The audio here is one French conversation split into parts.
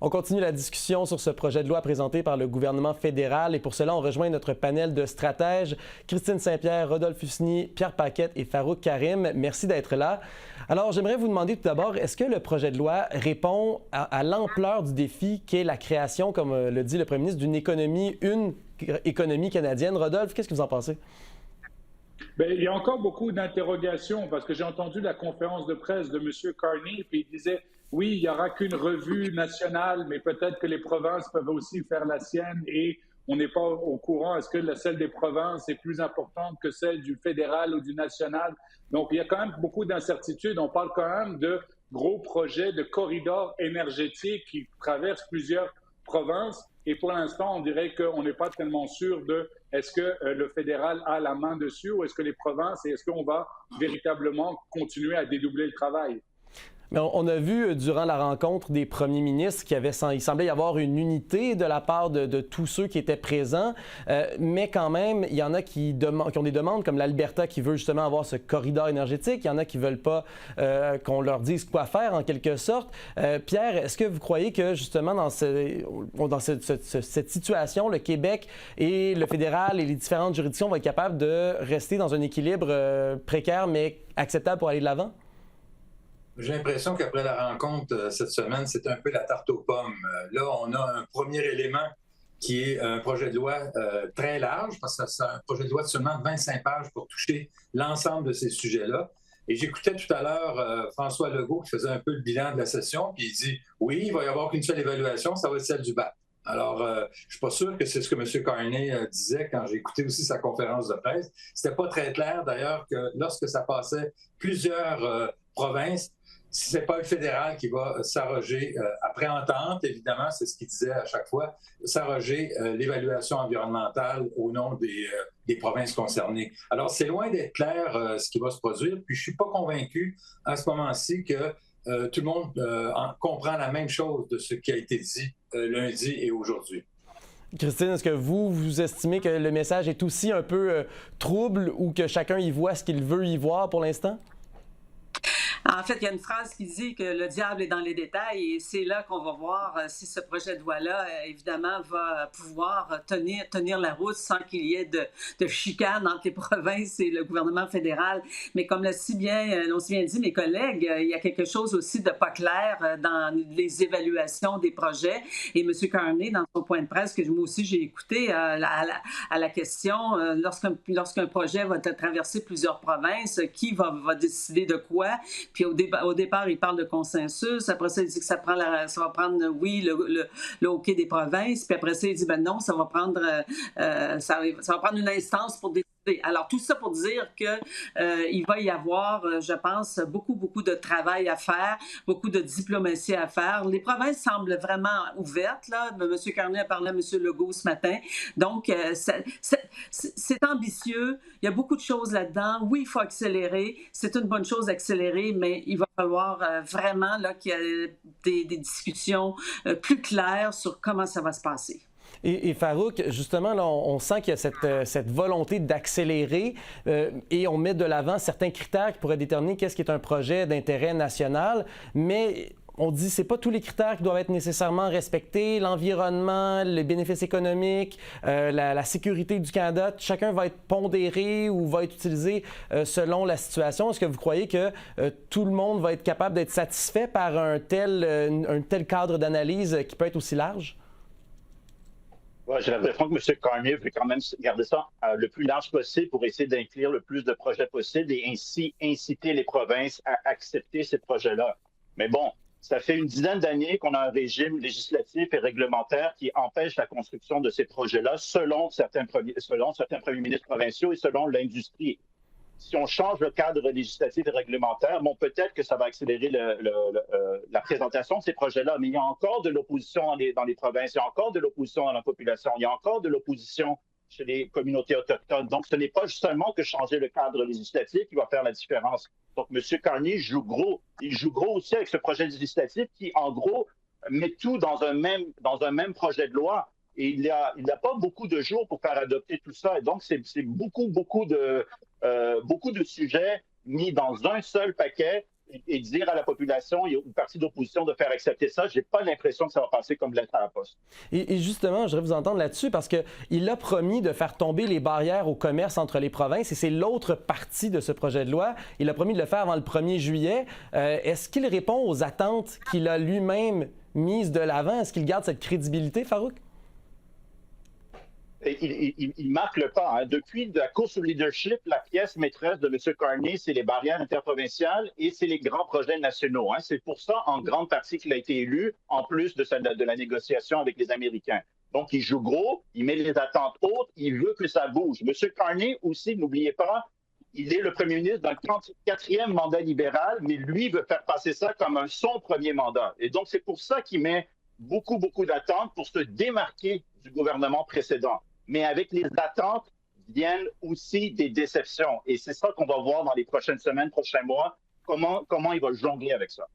On continue la discussion sur ce projet de loi présenté par le gouvernement fédéral et pour cela, on rejoint notre panel de stratèges. Christine Saint-Pierre, Rodolphe Husny, Pierre Paquette et Farouk Karim. Merci d'être là. Alors, j'aimerais vous demander tout d'abord, est-ce que le projet de loi répond à l'ampleur du défi qu'est la création, comme le dit le premier ministre, une économie canadienne? Rodolphe, qu'est-ce que vous en pensez? Bien, il y a encore beaucoup d'interrogations parce que j'ai entendu la conférence de presse de M. Carney, puis il disait oui, il n'y aura qu'une revue nationale, mais peut-être que les provinces peuvent aussi faire la sienne et on n'est pas au courant. Est-ce que celle des provinces est plus importante que celle du fédéral ou du national? Donc, il y a quand même beaucoup d'incertitudes. On parle quand même de gros projets de corridors énergétiques qui traversent plusieurs provinces. Et pour l'instant, on dirait qu'on n'est pas tellement sûr de est-ce que le fédéral a la main dessus ou est-ce que les provinces et est-ce qu'on va véritablement continuer à dédoubler le travail? Mais on a vu durant la rencontre des premiers ministres il semblait y avoir une unité de la part de tous ceux qui étaient présents, mais quand même, il y en a qui ont des demandes, comme l'Alberta qui veut justement avoir ce corridor énergétique, il y en a qui ne veulent pas qu'on leur dise quoi faire en quelque sorte. Pierre, est-ce que vous croyez que justement dans cette situation, le Québec et le fédéral et les différentes juridictions vont être capables de rester dans un équilibre précaire mais acceptable pour aller de l'avant? J'ai l'impression qu'après la rencontre cette semaine, c'est un peu la tarte aux pommes. Là, on a un premier élément qui est un projet de loi très large, parce que c'est un projet de loi de seulement 25 pages pour toucher l'ensemble de ces sujets-là. Et j'écoutais tout à l'heure François Legault qui faisait un peu le bilan de la session, puis il dit « Oui, il va y avoir qu'une seule évaluation, ça va être celle du BAC ». Alors, je ne suis pas sûr que c'est ce que M. Carney disait quand j'ai écouté aussi sa conférence de presse. C'était pas très clair, d'ailleurs, que lorsque ça passait plusieurs provinces, si ce n'est pas le fédéral qui va s'arroger, après entente, évidemment, c'est ce qu'il disait à chaque fois, s'arroger l'évaluation environnementale au nom des provinces concernées. Alors, c'est loin d'être clair ce qui va se produire, puis je ne suis pas convaincu à ce moment-ci que tout le monde comprend la même chose de ce qui a été dit lundi et aujourd'hui. Christine, est-ce que vous estimez que le message est aussi un peu trouble ou que chacun y voit ce qu'il veut y voir pour l'instant? En fait, il y a une phrase qui dit que le diable est dans les détails et c'est là qu'on va voir si ce projet de loi-là, évidemment, va pouvoir tenir la route sans qu'il y ait de chicane entre les provinces et le gouvernement fédéral. Mais comme l'ont si bien dit mes collègues, il y a quelque chose aussi de pas clair dans les évaluations des projets. Et M. Carney, dans son point de presse, que moi aussi j'ai écouté à la question, lorsqu'un projet va traverser plusieurs provinces, qui va décider de quoi? Puis au départ, il parle de consensus. Après ça, il dit que ça va prendre, oui, le hockey des provinces. Puis après ça, il dit, ben non, ça va prendre une instance pour décider. Alors, tout ça pour dire qu'il va y avoir, je pense, beaucoup de travail à faire, beaucoup de diplomatie à faire. Les provinces semblent vraiment ouvertes. Là. M. Carney a parlé à M. Legault ce matin. Donc, c'est ambitieux. Il y a beaucoup de choses là-dedans. Oui, il faut accélérer. C'est une bonne chose d'accélérer, mais il va falloir vraiment qu'il y ait des discussions plus claires sur comment ça va se passer. Et Farouk, justement, là, on sent qu'il y a cette volonté d'accélérer et on met de l'avant certains critères qui pourraient déterminer qu'est-ce qui est un projet d'intérêt national, mais on dit que ce n'est pas tous les critères qui doivent être nécessairement respectés, l'environnement, les bénéfices économiques, la sécurité du Canada, chacun va être pondéré ou va être utilisé selon la situation. Est-ce que vous croyez que tout le monde va être capable d'être satisfait par un tel cadre d'analyse qui peut être aussi large? Ouais, j'ai l'impression que M. Carney veut quand même garder ça le plus large possible pour essayer d'inclure le plus de projets possible et ainsi inciter les provinces à accepter ces projets-là. Mais bon, ça fait une dizaine d'années qu'on a un régime législatif et réglementaire qui empêche la construction de ces projets-là selon certains premiers ministres provinciaux et selon l'industrie. Si on change le cadre législatif et réglementaire, bon, peut-être que ça va accélérer la présentation de ces projets-là, mais il y a encore de l'opposition dans les provinces, il y a encore de l'opposition dans la population, il y a encore de l'opposition chez les communautés autochtones. Donc, ce n'est pas seulement que changer le cadre législatif qui va faire la différence. Donc, M. Carney joue gros. Il joue gros aussi avec ce projet législatif qui, en gros, met tout dans un même projet de loi. Et il n'a pas beaucoup de jours pour faire adopter tout ça. Et donc, c'est beaucoup de sujets mis dans un seul paquet et dire à la population et aux partis d'opposition de faire accepter ça. Je n'ai pas l'impression que ça va passer comme lettre à la poste. Et justement, je voudrais vous entendre là-dessus parce qu'il a promis de faire tomber les barrières au commerce entre les provinces et c'est l'autre partie de ce projet de loi. Il a promis de le faire avant le 1er juillet. Est-ce qu'il répond aux attentes qu'il a lui-même mises de l'avant? Est-ce qu'il garde cette crédibilité, Farooq? Il marque le pas. Hein. Depuis la course au leadership, la pièce maîtresse de M. Carney, c'est les barrières interprovinciales et c'est les grands projets nationaux. Hein. C'est pour ça, en grande partie, qu'il a été élu, en plus de la négociation avec les Américains. Donc, il joue gros, il met les attentes hautes, il veut que ça bouge. M. Carney aussi, n'oubliez pas, il est le premier ministre dans le 34e mandat libéral, mais lui veut faire passer ça comme son premier mandat. Et donc, c'est pour ça qu'il met beaucoup d'attentes pour se démarquer du gouvernement précédent. Mais avec les attentes viennent aussi des déceptions. Et c'est ça qu'on va voir dans les prochaines semaines, prochains mois, comment il va jongler avec ça.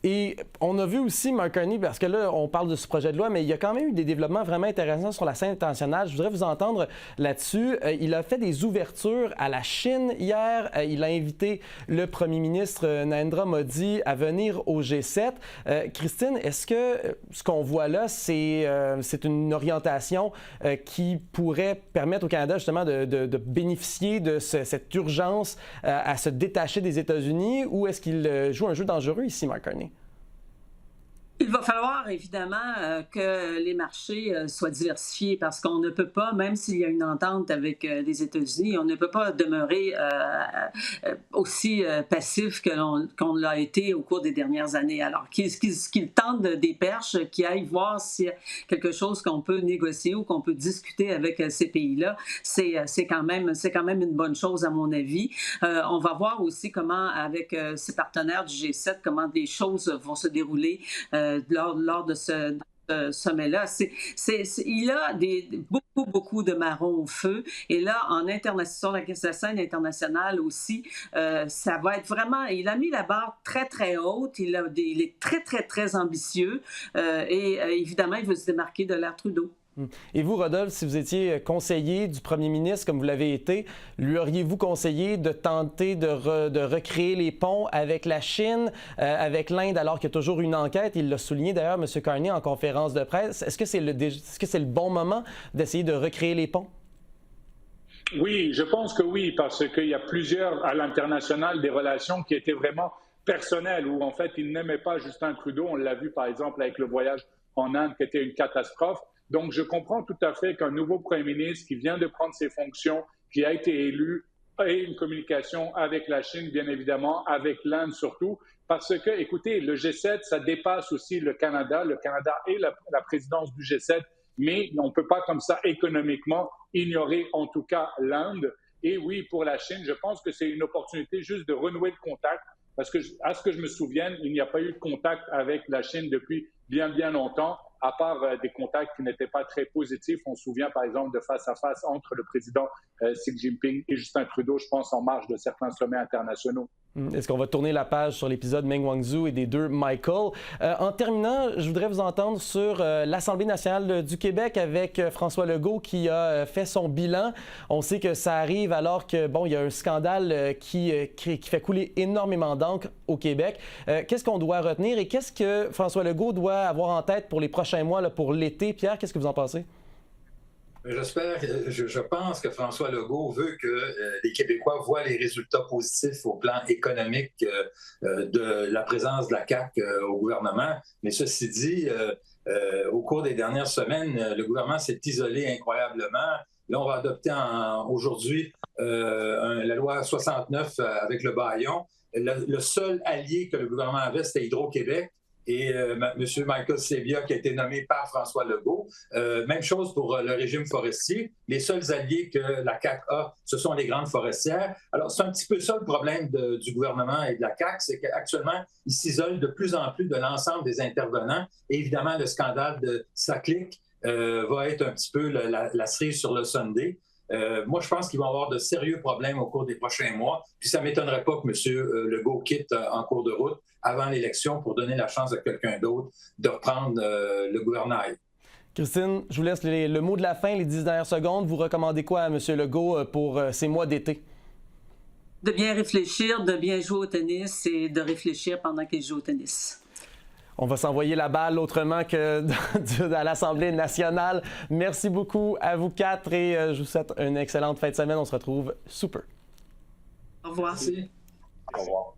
Et on a vu aussi Mark Carney, parce que là, on parle de ce projet de loi, mais il y a quand même eu des développements vraiment intéressants sur la scène internationale. Je voudrais vous entendre là-dessus. Il a fait des ouvertures à la Chine hier. Il a invité le premier ministre Narendra Modi à venir au G7. Christine, est-ce que ce qu'on voit là, c'est une orientation qui pourrait permettre au Canada justement de bénéficier de cette urgence à se détacher des États-Unis, ou est-ce qu'il joue un jeu dangereux ici, Mark Carney? Il va falloir évidemment que les marchés soient diversifiés parce qu'on ne peut pas, même s'il y a une entente avec les États-Unis, on ne peut pas demeurer aussi passif qu'on l'a été au cours des dernières années. Alors, qu'il tente des perches, qu'il aille voir s'il y a quelque chose qu'on peut négocier ou qu'on peut discuter avec ces pays-là, c'est quand même une bonne chose à mon avis. On va voir aussi comment, avec ses partenaires du G7, comment des choses vont se dérouler lors de ce sommet-là. Il a beaucoup de marrons au feu. Et là, sur la scène internationale aussi, ça va être vraiment... Il a mis la barre très haute. Il est très ambitieux. Et évidemment, il veut se démarquer de l'ère Trudeau. Et vous, Rodolphe, si vous étiez conseiller du premier ministre, comme vous l'avez été, lui auriez-vous conseillé de tenter de recréer les ponts avec la Chine, avec l'Inde, alors qu'il y a toujours une enquête? Il l'a souligné d'ailleurs, M. Carney, en conférence de presse. Est-ce que c'est le bon moment d'essayer de recréer les ponts? Oui, je pense que oui, parce qu'il y a plusieurs, à l'international, des relations qui étaient vraiment personnelles, où en fait, il n'aimait pas Justin Trudeau. On l'a vu, par exemple, avec le voyage en Inde, qui était une catastrophe. Donc, je comprends tout à fait qu'un nouveau premier ministre qui vient de prendre ses fonctions, qui a été élu, ait une communication avec la Chine, bien évidemment, avec l'Inde surtout, parce que, écoutez, le G7, ça dépasse aussi le Canada. Le Canada est la présidence du G7, mais on ne peut pas comme ça économiquement ignorer en tout cas l'Inde. Et oui, pour la Chine, je pense que c'est une opportunité juste de renouer le contact, parce que, à ce que je me souvienne, il n'y a pas eu de contact avec la Chine depuis bien longtemps, à part des contacts qui n'étaient pas très positifs. On se souvient, par exemple, de face-à-face entre le président Xi Jinping et Justin Trudeau, je pense, en marge de certains sommets internationaux. Est-ce qu'on va tourner la page sur l'épisode Meng Wanzhou et des deux Michael? En terminant, je voudrais vous entendre sur l'Assemblée nationale du Québec avec François Legault qui a fait son bilan. On sait que ça arrive alors que, il y a un scandale qui fait couler énormément d'encre au Québec. Qu'est-ce qu'on doit retenir et qu'est-ce que François Legault doit avoir en tête pour les prochains mois, là, pour l'été? Pierre, qu'est-ce que vous en pensez? Je pense que François Legault veut que les Québécois voient les résultats positifs au plan économique de la présence de la CAQ au gouvernement. Mais ceci dit, au cours des dernières semaines, le gouvernement s'est isolé incroyablement. Là, on va adopter aujourd'hui la loi 69 avec le bâillon. Le seul allié que le gouvernement avait, c'était Hydro-Québec. Et M. Michael Sabia qui a été nommé par François Legault. Même chose pour le régime forestier. Les seuls alliés que la CAQ a, ce sont les grandes forestières. Alors, c'est un petit peu ça le problème du gouvernement et de la CAQ, c'est qu'actuellement, ils s'isolent de plus en plus de l'ensemble des intervenants. Et évidemment, le scandale de Saclic va être un petit peu la cerise sur le sundae. Moi, je pense qu'ils vont avoir de sérieux problèmes au cours des prochains mois. Puis ça ne m'étonnerait pas que M. Legault quitte en cours de route avant l'élection pour donner la chance à quelqu'un d'autre de reprendre le gouvernail. Christine, je vous laisse le mot de la fin, les 10 dernières secondes. Vous recommandez quoi à M. Legault pour ces mois d'été? de bien réfléchir, de bien jouer au tennis et de réfléchir pendant qu'ils jouent au tennis. On va s'envoyer la balle autrement que à l'Assemblée nationale. Merci beaucoup à vous quatre et je vous souhaite une excellente fin de semaine. On se retrouve sous peu. Au revoir. Merci. Au revoir.